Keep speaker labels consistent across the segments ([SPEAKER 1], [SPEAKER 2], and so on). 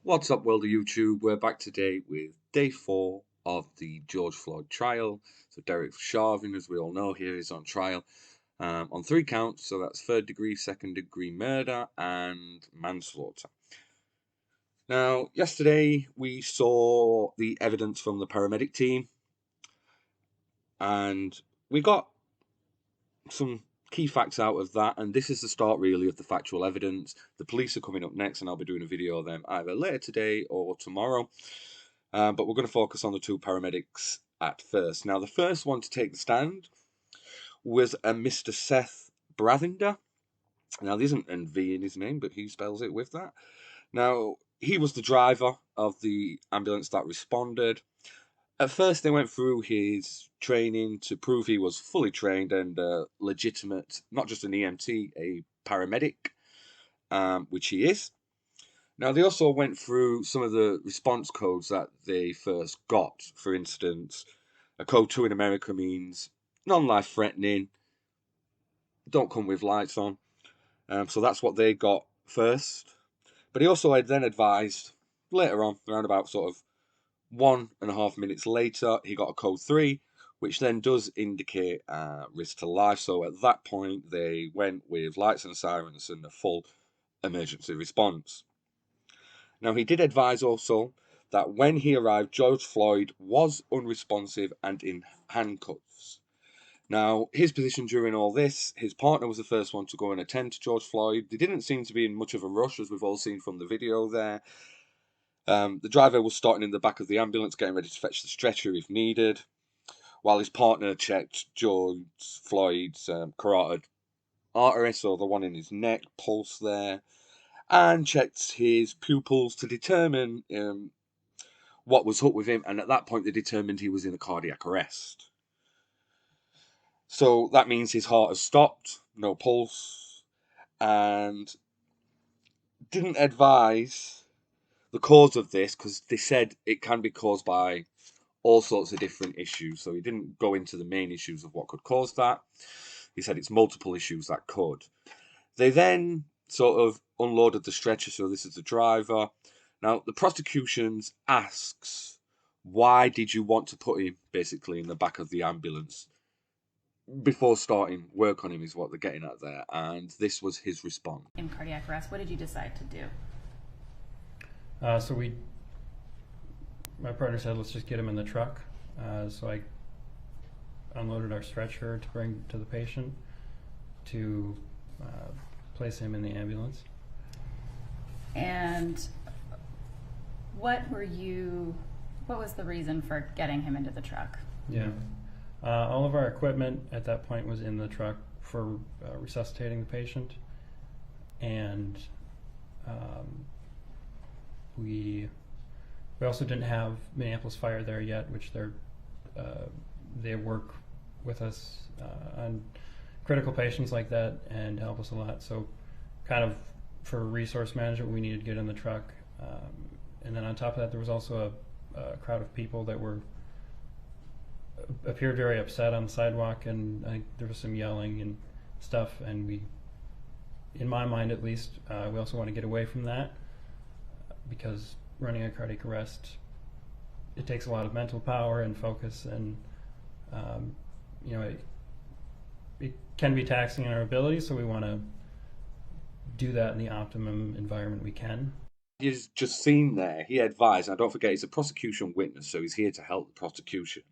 [SPEAKER 1] What's up, world of YouTube? We're back today with day 4 of the George Floyd trial. So Derek Chauvin, as we all know, here is on trial on 3 counts. So that's 3rd degree, 2nd degree murder and manslaughter. Now, yesterday we saw the evidence from the paramedic team, and we got some key facts out of that, and this is the start really of the factual evidence. The police are coming up next, and I'll be doing a video of them either later today or tomorrow. But we're going to focus on the 2 paramedics at first. Now, the first one to take the stand was a Mr. Seth Bravender. Now, there isn't an V in his name, but he spells it with that. Now, he was the driver of the ambulance that responded. At first, they went through his training to prove he was fully trained and legitimate, not just an EMT, a paramedic, which he is. Now, they also went through some of the response codes that they first got. For instance, a code 2 in America means non-life threatening, don't come with lights on. So that's what they got first. But he also had then advised later on, around about sort of 1.5 minutes later, he got a code 3, which then does indicate risk to life. So at that point, they went with lights and sirens and a full emergency response. Now, he did advise also that when he arrived, George Floyd was unresponsive and in handcuffs. Now, his position during all this, his partner was the first one to go and attend to George Floyd. They didn't seem to be in much of a rush, as we've all seen from the video there. The driver was starting in the back of the ambulance, getting ready to fetch the stretcher if needed, while his partner checked George Floyd's carotid artery, so the one in his neck, pulse there, and checked his pupils to determine what was up with him. And at that point, they determined he was in a cardiac arrest. So that means his heart has stopped, no pulse, and didn't advise the cause of this because they said it can be caused by all sorts of different issues. So he didn't go into the main issues of what could cause that. He said it's multiple issues that could. They then sort of unloaded the stretcher, so this is the driver. Now, the prosecution asks, why did you want to put him basically in the back of the ambulance before starting work on him, is what they're getting at there. And this was his response.
[SPEAKER 2] In cardiac arrest, what did you decide to do?
[SPEAKER 3] My partner said, let's just get him in the truck. So I unloaded our stretcher to bring to the patient to place him in the ambulance.
[SPEAKER 2] And what was the reason for getting him into the truck?
[SPEAKER 3] Yeah. All of our equipment at that point was in the truck for resuscitating the patient. And we also didn't have Minneapolis Fire there yet, which they work with us on critical patients like that and help us a lot. So kind of for resource management, we needed to get in the truck. And then on top of that, there was also a crowd of people that appeared very upset on the sidewalk, and I think there was some yelling and stuff, and we, in my mind at least, we also want to get away from that, because running a cardiac arrest, it takes a lot of mental power and focus, and it can be taxing on our ability, so we want to do that in the optimum environment we can.
[SPEAKER 1] You've just seen there, he advised, and don't forget he's a prosecution witness, so he's here to help the prosecution.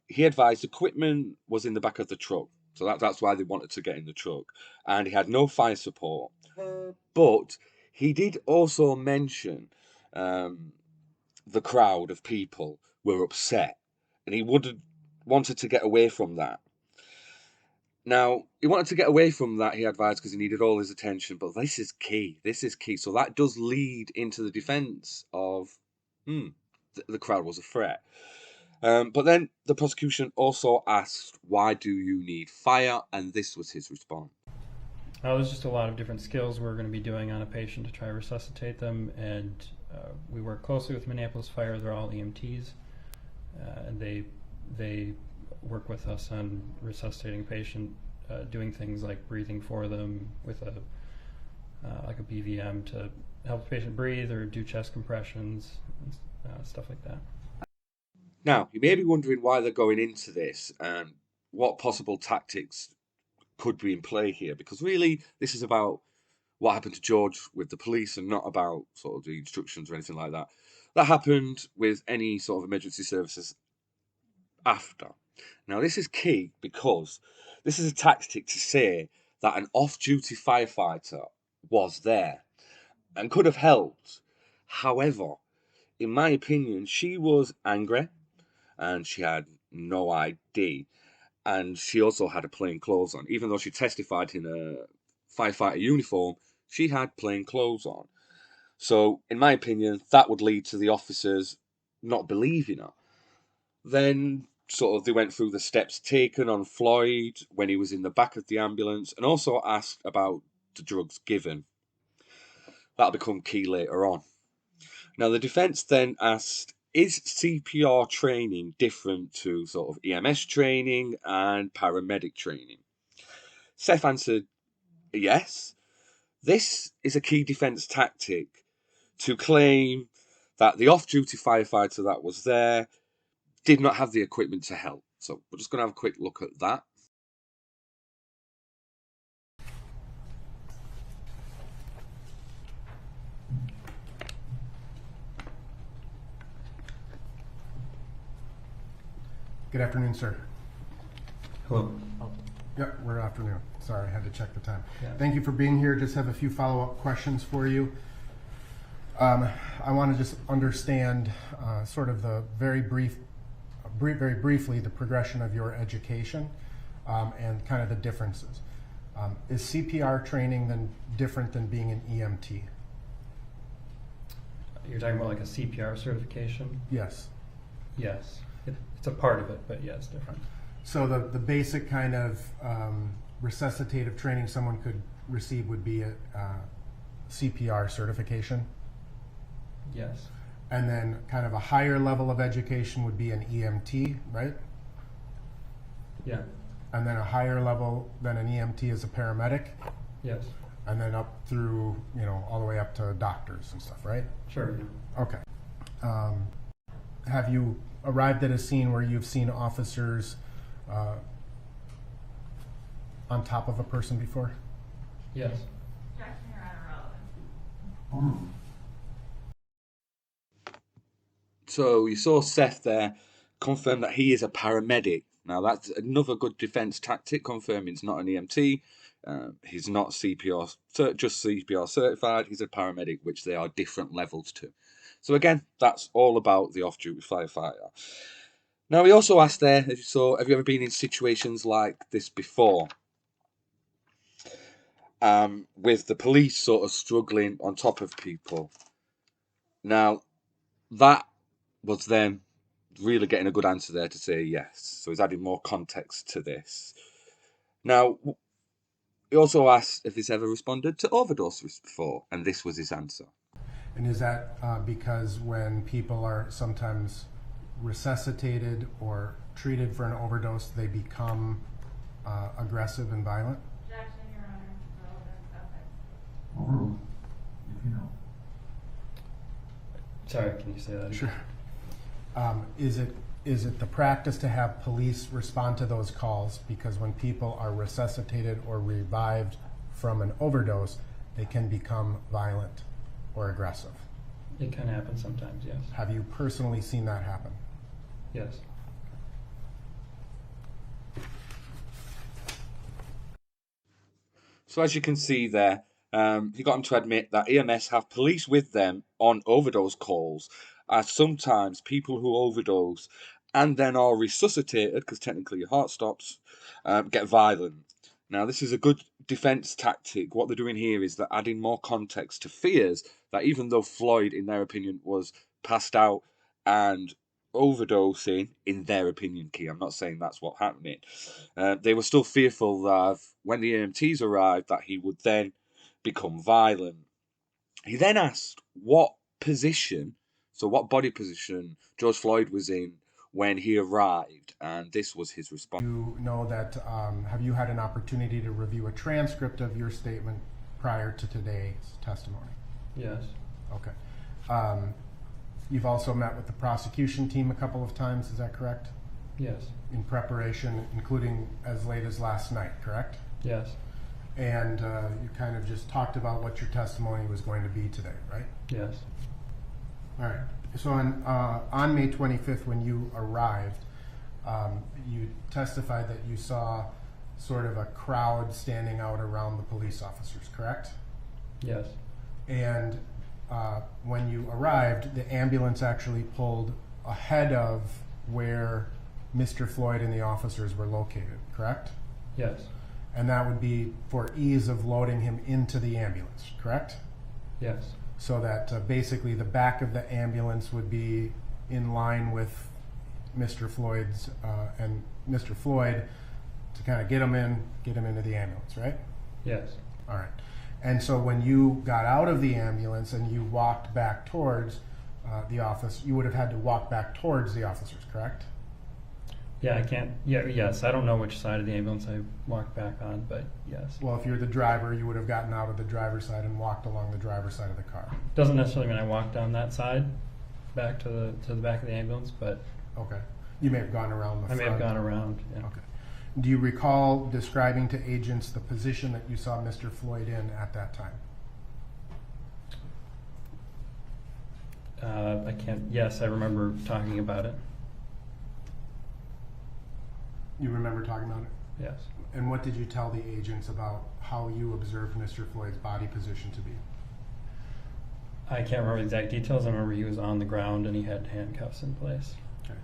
[SPEAKER 1] He advised equipment was in the back of the truck, so that's why they wanted to get in the truck, and he had no fire support. But he did also mention the crowd of people were upset, and he wanted to get away from that. Now, he wanted to get away from that, he advised, because he needed all his attention, but this is key. This is key. So that does lead into the defense of the crowd was a threat. But then the prosecution also asked, why do you need fire? And this was his response.
[SPEAKER 3] There's just a lot of different skills we're going to be doing on a patient to try to resuscitate them, and we work closely with Minneapolis Fire. They're all EMTs, and they work with us on resuscitating a patient, doing things like breathing for them with like a BVM to help the patient breathe or do chest compressions, stuff like that.
[SPEAKER 1] Now, you may be wondering why they're going into this and what possible tactics could be in play here, because really this is about what happened to George with the police and not about sort of the instructions or anything like that. That happened with any sort of emergency services after. Now, this is key because this is a tactic to say that an off-duty firefighter was there and could have helped. However, in my opinion, she was angry and she had no ID. And she also had a plain clothes on. Even though she testified in a firefighter uniform, she had plain clothes on. So, in my opinion, that would lead to the officers not believing her. Then, sort of, they went through the steps taken on Floyd when he was in the back of the ambulance and also asked about the drugs given. That'll become key later on. Now, the defence then asked, is CPR training different to sort of EMS training and paramedic training? Seth answered, yes. This is a key defence tactic to claim that the off-duty firefighter that was there did not have the equipment to help. So we're just going to have a quick look at that.
[SPEAKER 4] Good afternoon, sir.
[SPEAKER 3] Hello.
[SPEAKER 4] Yep, we're afternoon. Sorry, I had to check the time.
[SPEAKER 3] Yeah.
[SPEAKER 4] Thank you for being here. Just have a few follow-up questions for you. I want to just understand sort of the very briefly, the progression of your education and kind of the differences. Is CPR training then different than being an EMT?
[SPEAKER 3] You're talking about like a CPR certification?
[SPEAKER 4] Yes.
[SPEAKER 3] Yes. It's a part of it, but yeah, it's different.
[SPEAKER 4] So the basic kind of resuscitative training someone could receive would be a CPR certification?
[SPEAKER 3] Yes.
[SPEAKER 4] And then kind of a higher level of education would be an EMT, right?
[SPEAKER 3] Yeah.
[SPEAKER 4] And then a higher level than an EMT is a paramedic?
[SPEAKER 3] Yes.
[SPEAKER 4] And then up through, you know, all the way up to doctors and stuff, right?
[SPEAKER 3] Sure.
[SPEAKER 4] Okay. Have you arrived at a scene where you've seen officers on top of a person before?
[SPEAKER 3] Yes.
[SPEAKER 1] So you saw Seth there confirm that he is a paramedic. Now that's another good defence tactic, confirming he's not an EMT. He's not CPR, just CPR certified. He's a paramedic, which they are different levels to. So again, that's all about the off-duty firefighter. Now we also asked there, as you saw, have you ever been in situations like this before? With the police sort of struggling on top of people. Now, that was them really getting a good answer there to say yes. So he's adding more context to this. Now, he also asked if he's ever responded to overdose risk before, and this was his answer.
[SPEAKER 4] And is that because when people are sometimes resuscitated or treated for an overdose, they become aggressive and violent?
[SPEAKER 5] Objection, Your Honor. Relevant topic.
[SPEAKER 6] Overruled, if you know.
[SPEAKER 3] Sorry, can you say that again?
[SPEAKER 4] Sure. Is it the practice to have police respond to those calls because when people are resuscitated or revived from an overdose, they can become violent or aggressive?
[SPEAKER 3] It can happen sometimes, yes.
[SPEAKER 4] Have you personally seen that happen?
[SPEAKER 3] Yes.
[SPEAKER 1] So as you can see there, you got him to admit that EMS have police with them on overdose calls, as sometimes people who overdose and then are resuscitated, because technically your heart stops, get violent. Now, this is a good defence tactic. What they're doing here is they're adding more context to fears that even though Floyd, in their opinion, was passed out and overdosing, in their opinion, Key, I'm not saying that's what happened, they were still fearful that when the EMTs arrived that he would then become violent. He then asked what position, so what body position George Floyd was in when he arrived, and this was his response.
[SPEAKER 4] You know that, have you had an opportunity to review a transcript of your statement prior to today's testimony?
[SPEAKER 3] Yes.
[SPEAKER 4] Okay. You've also met with the prosecution team a couple of times, is that correct?
[SPEAKER 3] Yes.
[SPEAKER 4] In preparation, including as late as last night, correct?
[SPEAKER 3] Yes.
[SPEAKER 4] And you kind of just talked about what your testimony was going to be today, right?
[SPEAKER 3] Yes.
[SPEAKER 4] All right. So on May 25th, when you arrived, you testified that you saw sort of a crowd standing out around the police officers, correct?
[SPEAKER 3] Yes.
[SPEAKER 4] And when you arrived, the ambulance actually pulled ahead of where Mr. Floyd and the officers were located, correct?
[SPEAKER 3] Yes.
[SPEAKER 4] And that would be for ease of loading him into the ambulance, correct?
[SPEAKER 3] Yes.
[SPEAKER 4] So that basically the back of the ambulance would be in line with Mr. Floyd's and Mr. Floyd to kind of get him into the ambulance, right?
[SPEAKER 3] Yes.
[SPEAKER 4] All right. And so when you got out of the ambulance and you walked back towards the office, you would have had to walk back towards the officers, correct?
[SPEAKER 3] Yeah, I can't. Yeah, yes. I don't know which side of the ambulance I walked back on, but yes.
[SPEAKER 4] Well, if you're the driver, you would have gotten out of the driver's side and walked along the driver's side of the car.
[SPEAKER 3] Doesn't necessarily mean I walked down that side, back to the back of the ambulance, but
[SPEAKER 4] Okay. You may have gone around the
[SPEAKER 3] I
[SPEAKER 4] front.
[SPEAKER 3] may have gone around. Yeah.
[SPEAKER 4] Okay. Do you recall describing to agents the position that you saw Mr. Floyd in at that time?
[SPEAKER 3] I can't. Yes, I remember talking about it.
[SPEAKER 4] You remember talking about it?
[SPEAKER 3] Yes.
[SPEAKER 4] And what did you tell the agents about how you observed Mr. Floyd's body position to be?
[SPEAKER 3] I can't remember the exact details. I remember he was on the ground and he had handcuffs in place.
[SPEAKER 4] Okay.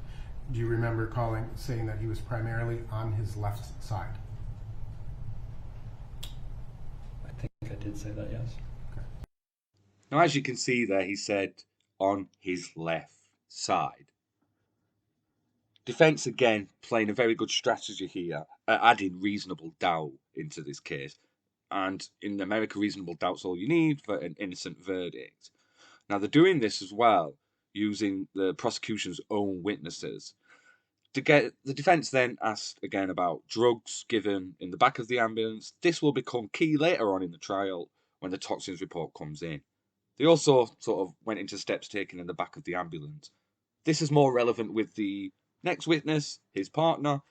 [SPEAKER 4] Do you remember saying that he was primarily on his left side?
[SPEAKER 3] I think I did say that, yes.
[SPEAKER 4] Okay.
[SPEAKER 1] Now, as you can see there, he said on his left side. Defence, again, playing a very good strategy here, adding reasonable doubt into this case. And in America, reasonable doubt's all you need for an innocent verdict. Now, they're doing this as well, using the prosecution's own witnesses. To get the defence then asked again about drugs given in the back of the ambulance. This will become key later on in the trial when the toxins report comes in. They also sort of went into steps taken in the back of the ambulance. This is more relevant with the next witness, his partner,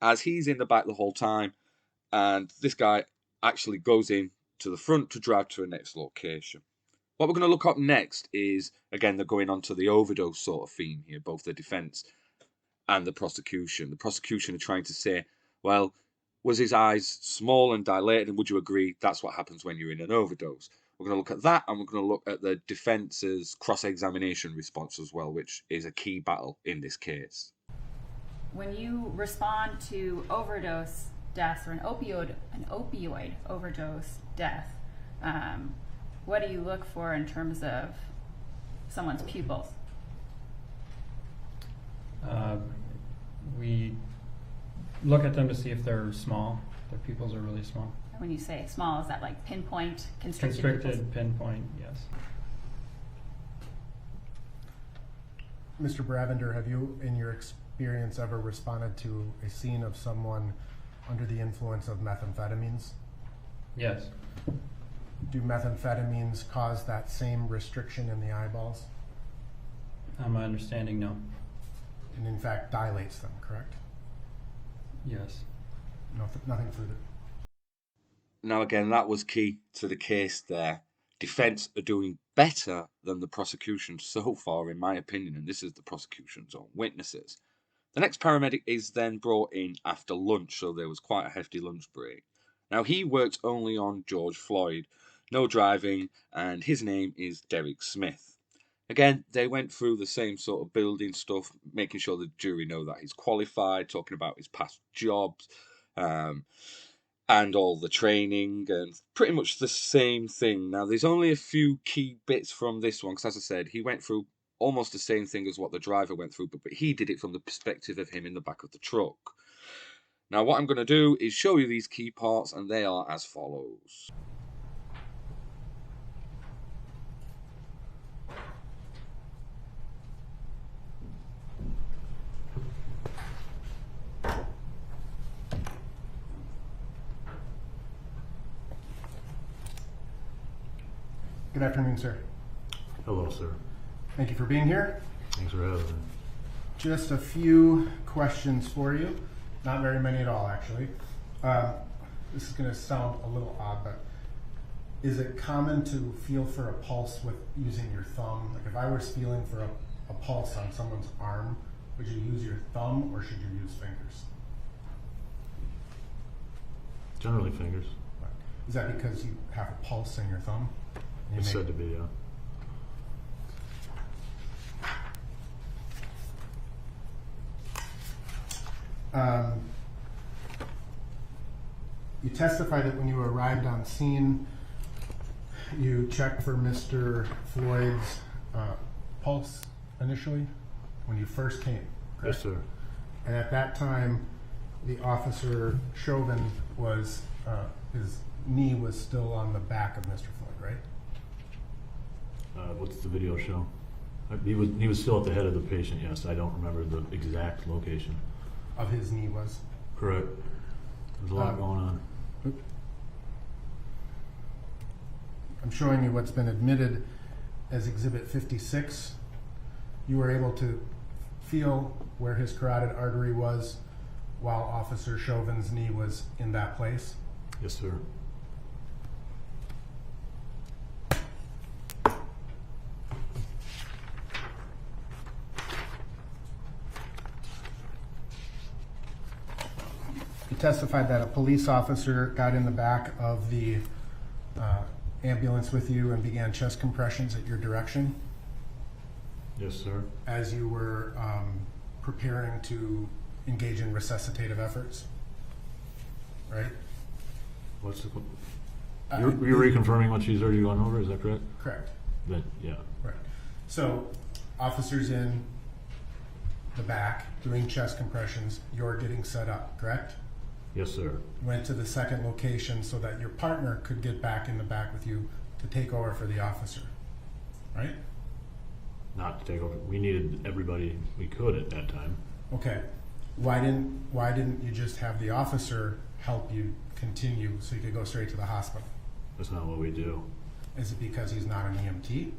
[SPEAKER 1] as he's in the back the whole time, and this guy actually goes in to the front to drive to a next location. What we're going to look up next is, again, they're going on to the overdose sort of theme here, both the defence and the prosecution. The prosecution are trying to say, well, was his eyes small and dilated, and would you agree that's what happens when you're in an overdose? We're going to look at that, and we're going to look at the defence's cross-examination response as well, which is a key battle in this case.
[SPEAKER 2] When you respond to overdose deaths or an opioid overdose death, what do you look for in terms of someone's pupils?
[SPEAKER 3] We look at them to see if they're small. Their pupils are really small.
[SPEAKER 2] When you say small, is that like pinpoint, constricted pupils?
[SPEAKER 3] Constricted, pinpoint, yes.
[SPEAKER 4] Mr. Bravender, have you, in your experience, ever responded to a scene of someone under the influence of methamphetamines?
[SPEAKER 3] Yes.
[SPEAKER 4] Do methamphetamines cause that same restriction in the eyeballs?
[SPEAKER 3] My understanding, no.
[SPEAKER 4] And in fact dilates them, correct?
[SPEAKER 3] Yes.
[SPEAKER 4] Nothing further.
[SPEAKER 1] Now, again, that was key to the case there. Defence are doing better than the prosecution so far, in my opinion, and this is the prosecution's own witnesses. The next paramedic is then brought in after lunch, so there was quite a hefty lunch break. Now, he worked only on George Floyd, no driving, and his name is Derek Smith. Again, they went through the same sort of building stuff, making sure the jury know that he's qualified, talking about his past jobs, and all the training, and pretty much the same thing. Now, there's only a few key bits from this one, because as I said, he went through almost the same thing as what the driver went through, but he did it from the perspective of him in the back of the truck. Now, what I'm going to do is show you these key parts, and they are as follows.
[SPEAKER 4] Good afternoon, sir.
[SPEAKER 6] Hello, sir.
[SPEAKER 4] Thank you for being here.
[SPEAKER 6] Thanks for having me.
[SPEAKER 4] Just a few questions for you. Not very many at all, actually. This is going to sound a little odd, but is it common to feel for a pulse with using your thumb? Like if I was feeling for a pulse on someone's arm, would you use your thumb or should you use fingers?
[SPEAKER 6] Generally fingers.
[SPEAKER 4] Is that because you have a pulse in your thumb? And
[SPEAKER 6] It's
[SPEAKER 4] you
[SPEAKER 6] said to be, yeah.
[SPEAKER 4] You testify that when you arrived on scene, you checked for Mr. Floyd's pulse initially when you first came, correct?
[SPEAKER 6] Yes, sir.
[SPEAKER 4] And at that time, the officer Chauvin was, his knee was still on the back of Mr. Floyd, right?
[SPEAKER 6] What's the video show? He was still at the head of the patient, yes. I don't remember the exact location.
[SPEAKER 4] Of his knee was.
[SPEAKER 6] Correct. There's a lot going on.
[SPEAKER 4] I'm showing you what's been admitted as Exhibit 56. You were able to feel where his carotid artery was while Officer Chauvin's knee was in that place.
[SPEAKER 6] Yes, sir.
[SPEAKER 4] You testified that a police officer got in the back of the ambulance with you and began chest compressions at your direction
[SPEAKER 6] Yes, sir.
[SPEAKER 4] as you were preparing to engage in resuscitative efforts, right?
[SPEAKER 6] What's the... You're reconfirming what she's already gone over, is that correct?
[SPEAKER 4] Correct.
[SPEAKER 6] Then, yeah.
[SPEAKER 4] Right. So, officers in the back doing chest compressions, you're getting set up, correct?
[SPEAKER 6] Yes, sir.
[SPEAKER 4] You went to the second location so that your partner could get back in the back with you to take over for the officer, right?
[SPEAKER 6] Not to take over. We needed everybody we could at that time.
[SPEAKER 4] Okay. Why didn't you just have the officer help you continue so you could go straight to the hospital?
[SPEAKER 6] That's not what we do.
[SPEAKER 4] Is it because he's not an EMT?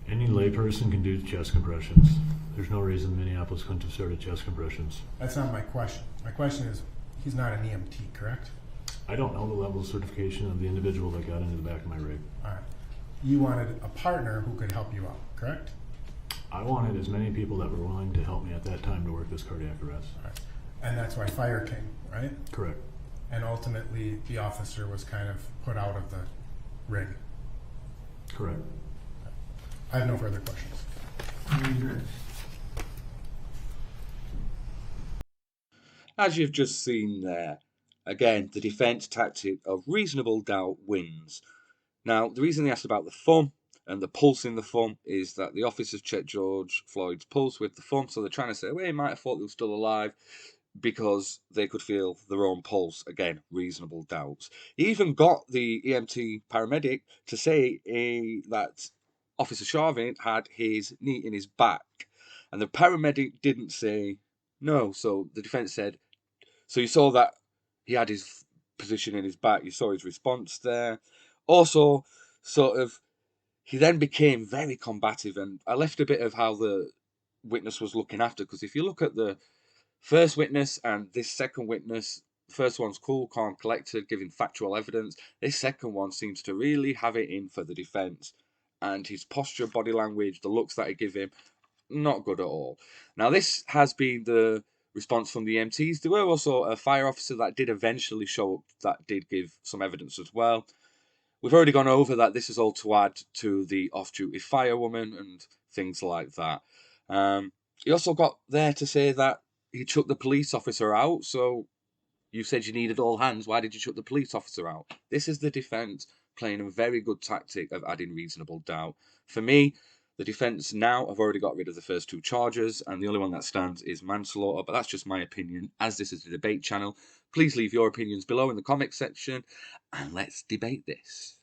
[SPEAKER 6] Any layperson can do chest compressions. There's no reason Minneapolis couldn't have started chest compressions.
[SPEAKER 4] That's not my question. My question is, he's not an EMT, correct?
[SPEAKER 6] I don't know the level of certification of the individual that got into the back of my rig.
[SPEAKER 4] All right. You wanted a partner who could help you out, correct?
[SPEAKER 6] I wanted as many people that were willing to help me at that time to work this cardiac arrest.
[SPEAKER 4] All right. And that's why fire came, right?
[SPEAKER 6] Correct.
[SPEAKER 4] And ultimately, the officer was kind of put out of the rig.
[SPEAKER 6] Correct.
[SPEAKER 4] I have no further questions.
[SPEAKER 1] As you've just seen there, again, the defence tactic of reasonable doubt wins. Now, the reason they asked about the thumb and the pulse in the thumb is that the officers checked George Floyd's pulse with the thumb, so they're trying to say, well, he might have thought they were still alive because they could feel their own pulse. Again, reasonable doubts. He even got the EMT paramedic to say that Officer Chauvin had his knee in his back, and the paramedic didn't say no, so the defence said, so you saw that he had his position in his back, you saw his response there. Also, sort of, he then became very combative, and I left a bit of how the witness was looking after, because if you look at the first witness and this second witness, the first one's cool, calm, collected, giving factual evidence. This second one seems to really have it in for the defence, and his posture, body language, the looks that he give him, not good at all. Now, this has been the response from the EMTs. There were also a fire officer that did eventually show up that did give some evidence as well. We've already gone over that this is all to add to the off-duty firewoman and things like that. He also got there to say that he chucked the police officer out. So you said you needed all hands. Why did you chuck the police officer out? This is the defence playing a very good tactic of adding reasonable doubt. For me, the defence now have already got rid of the first two charges, and the only one that stands is manslaughter, but that's just my opinion, as this is a debate channel. Please leave your opinions below in the comment section, and let's debate this.